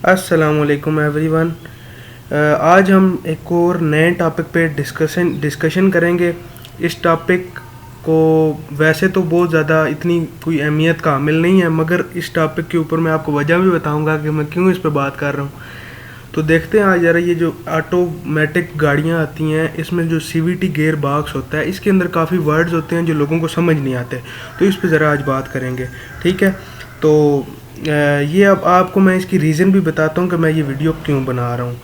अस्सलामुअलैकुम एवरीवन। आज हम एक और नए टॉपिक पे डिस्कशन करेंगे। इस टॉपिक को वैसे तो बहुत ज़्यादा इतनी कोई अहमियत का हामिल नहीं है, मगर इस टॉपिक के ऊपर मैं आपको वजह भी बताऊंगा कि मैं क्यों इस पे बात कर रहा हूँ। तो देखते हैं आज ज़रा ये जो ऑटोमेटिक गाड़ियाँ आती हैं, इसमें जो सीवीटी गियर बॉक्स होता है, इसके अंदर काफ़ी वर्ड्स होते हैं जो लोगों को समझ नहीं आते। तो इस पे ज़रा आज बात करेंगे, ठीक है। तो ये अब आपको मैं इसकी रीज़न भी बताता हूँ कि मैं ये वीडियो क्यों बना रहा हूँ।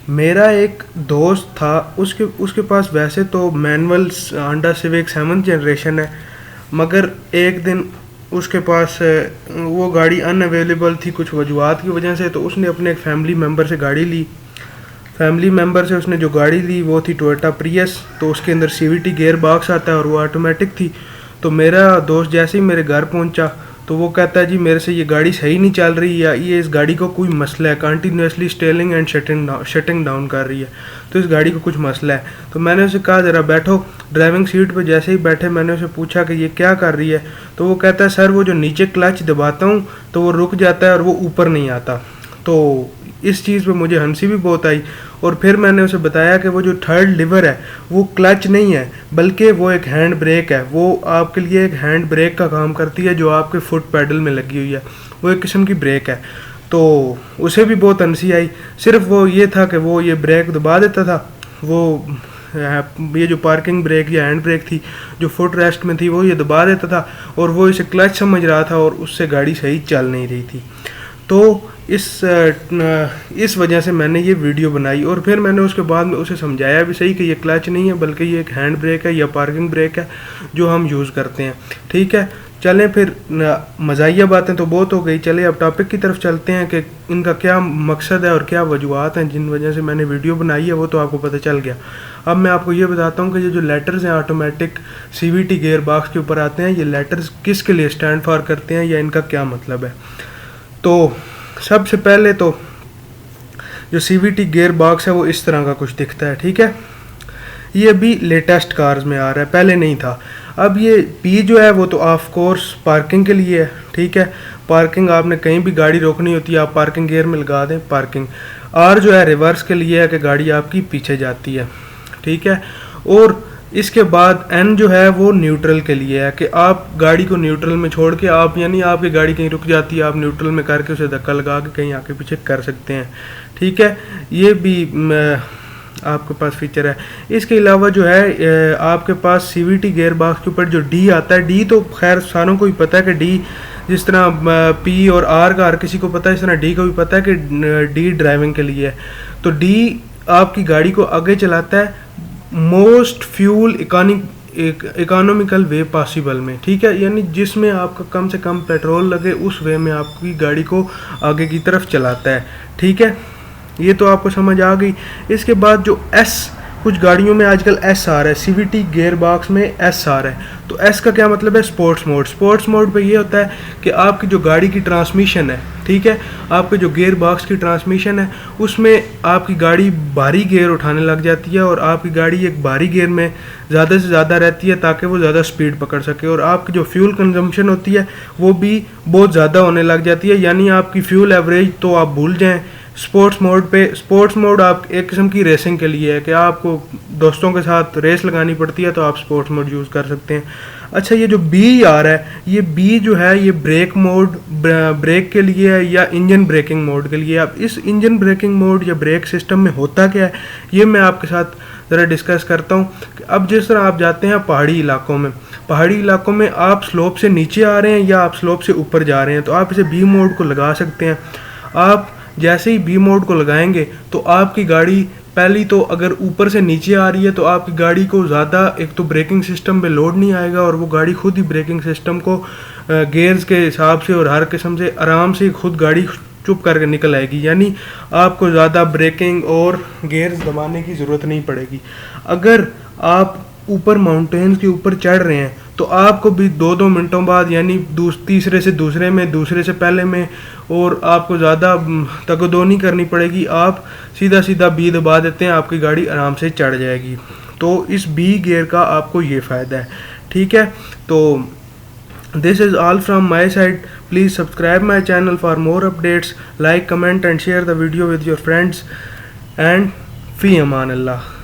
मेरा एक दोस्त था, उसके उसके पास वैसे तो manual Honda civic 7th generation है, मगर एक दिन उसके पास वो गाड़ी अनअवेलेबल थी कुछ वजूहत की वजह से। तो उसने अपने एक फैमिली मेम्बर से गाड़ी ली। फैमिली मेम्बर से उसने जो गाड़ी ली वो थी टोयोटा प्रियस। तो उसके अंदर सीवीटी गियर बॉक्स आता है और वो ऑटोमेटिक थी। तो मेरा दोस्त जैसे ही मेरे घर पहुंचा तो वो कहता है जी मेरे से ये गाड़ी सही नहीं चल रही, या ये इस गाड़ी को कोई मसला है, continuously stalling and shutting down कर रही है, तो इस गाड़ी को कुछ मसला है। तो मैंने उसे कहा ज़रा बैठो। ड्राइविंग सीट पर जैसे ही बैठे मैंने उसे पूछा कि ये क्या कर रही है। तो वो कहता है सर वो जो नीचे क्लच दबाता हूँ तो वो रुक जाता है और वो ऊपर नहीं आता। तो इस चीज़ पे मुझे हंसी भी बहुत आई। और फिर मैंने उसे बताया कि वो जो थर्ड लीवर है वो क्लच नहीं है, बल्कि वो एक हैंड ब्रेक है। वो आपके लिए एक हैंड ब्रेक का काम करती है जो आपके फुट पैडल में लगी हुई है। वो एक किस्म की ब्रेक है। तो उसे भी बहुत हंसी आई। सिर्फ वो ये था कि वो ये ब्रेक दबा देता था, वो ये जो पार्किंग ब्रेक या हैंड ब्रेक थी जो फुट रेस्ट में थी वो ये दबा देता था, और वो इसे क्लच समझ रहा था और उससे गाड़ी सही चल नहीं रही थी। तो इस वजह से मैंने ये वीडियो बनाई। और फिर मैंने उसके बाद में उसे समझाया भी सही कि ये क्लच नहीं है बल्कि ये एक हैंड ब्रेक है या पार्किंग ब्रेक है जो हम यूज़ करते हैं, ठीक है। चलें फिर, मज़ाहिया बातें तो बहुत हो गई, चले अब टॉपिक की तरफ चलते हैं कि इनका क्या मकसद है और क्या वजूहत हैं जिन वजह से मैंने वीडियो बनाई है, वो तो आपको पता चल गया। अब मैं आपको ये बताता हूँ कि ये जो लेटर्स हैं ऑटोमेटिक सीवीटी गियर बॉक्स के ऊपर आते हैं, ये लेटर्स किसके लिए स्टैंड फॉर करते हैं या इनका क्या मतलब है। तो सबसे पहले तो जो सीवीटी गियर बॉक्स है वो इस तरह का कुछ दिखता है, ठीक है। ये अभी लेटेस्ट कार्स में आ रहा है, पहले नहीं था। अब ये पी जो है वो तो ऑफ कोर्स पार्किंग के लिए है, ठीक है। पार्किंग आपने कहीं भी गाड़ी रोकनी होती है आप पार्किंग गियर में लगा दें, पार्किंग। आर जो है रिवर्स के लिए है कि गाड़ी आपकी पीछे जाती है, ठीक है। और इसके बाद एन जो है वो न्यूट्रल के लिए है कि आप गाड़ी को न्यूट्रल में छोड़ के आप, यानी आपकी गाड़ी कहीं रुक जाती है आप न्यूट्रल में करके उसे धक्का लगा के कहीं आगे पीछे कर सकते हैं, ठीक है। ये भी आपके पास फीचर है। इसके अलावा जो है आपके पास सीवीटी गियर बॉक्स के ऊपर जो डी आता है, डी तो खैर सारों को ही पता है कि डी जिस तरह पी और आर का हर किसी को पता है, इस तरह डी को भी पता है कि डी ड्राइविंग के लिए है। तो डी आपकी गाड़ी को आगे चलाता है most fuel economical way possible में, ठीक है। यानी जिसमें आपका कम से कम पेट्रोल लगे उस वे में आपकी गाड़ी को आगे की तरफ चलाता है, ठीक है। ये तो आपको समझ आ गई। इसके बाद जो एस, कुछ गाड़ियों में आजकल एस आ रहा है, सीवीटी गियर बॉक्स में एस आ रहा है। तो एस का क्या मतलब है, स्पोर्ट्स मोड। स्पोर्ट्स मोड पे ये होता है कि आपकी जो गाड़ी की ट्रांसमिशन है, ठीक है, आपके जो गियर बॉक्स की ट्रांसमिशन है उसमें आपकी गाड़ी भारी गियर उठाने लग जाती है और आपकी गाड़ी एक भारी गियर में ज़्यादा से ज़्यादा रहती है ताकि वो ज़्यादा स्पीड पकड़ सके, और आपकी जो फ्यूल कंजम्पशन होती है वो भी बहुत ज़्यादा होने लग जाती है। यानी आपकी फ्यूल एवरेज तो आप भूल जाएँ स्पोर्ट्स मोड पे। स्पोर्ट्स मोड आप एक किस्म की रेसिंग के लिए है कि आपको दोस्तों के साथ रेस लगानी पड़ती है तो आप स्पोर्ट्स मोड यूज़ कर सकते हैं। अच्छा, ये जो बी आ रहा है, ये बी जो है ये ब्रेक मोड, ब्रेक के लिए है या इंजन ब्रेकिंग मोड के लिए। अब इस इंजन ब्रेकिंग मोड या ब्रेक सिस्टम में होता क्या है ये मैं आपके साथ ज़रा डिस्कस करता हूँ। अब जिस तरह आप जाते हैं पहाड़ी इलाकों में, पहाड़ी इलाकों में आप स्लोप से नीचे आ रहे हैं या आप स्लोप से ऊपर जा रहे हैं, तो आप इसे बी मोड को लगा सकते हैं। आप जैसे ही बी मोड को लगाएंगे तो आपकी गाड़ी पहली तो अगर ऊपर से नीचे आ रही है तो आपकी गाड़ी को ज़्यादा एक तो ब्रेकिंग सिस्टम पे लोड नहीं आएगा और वो गाड़ी खुद ही ब्रेकिंग सिस्टम को गियर्स के हिसाब से और हर किस्म से आराम से खुद गाड़ी चुप करके निकल आएगी। यानी आपको ज़्यादा ब्रेकिंग और गियर्स दबाने की ज़रूरत नहीं पड़ेगी। अगर आप ऊपर माउंटेन्स के ऊपर चढ़ रहे हैं तो आपको भी 2-2 मिनटों बाद, यानी तीसरे से दूसरे में, दूसरे से पहले में, और आपको ज़्यादा तगदो नहीं करनी पड़ेगी। आप सीधा सीधा बी दबा देते हैं, आपकी गाड़ी आराम से चढ़ जाएगी। तो इस बी गियर का आपको ये फ़ायदा है, ठीक है। तो this is all from my side. Please subscribe my channel for more updates. Like, comment and share the video with your friends. And Fi Aman Allah.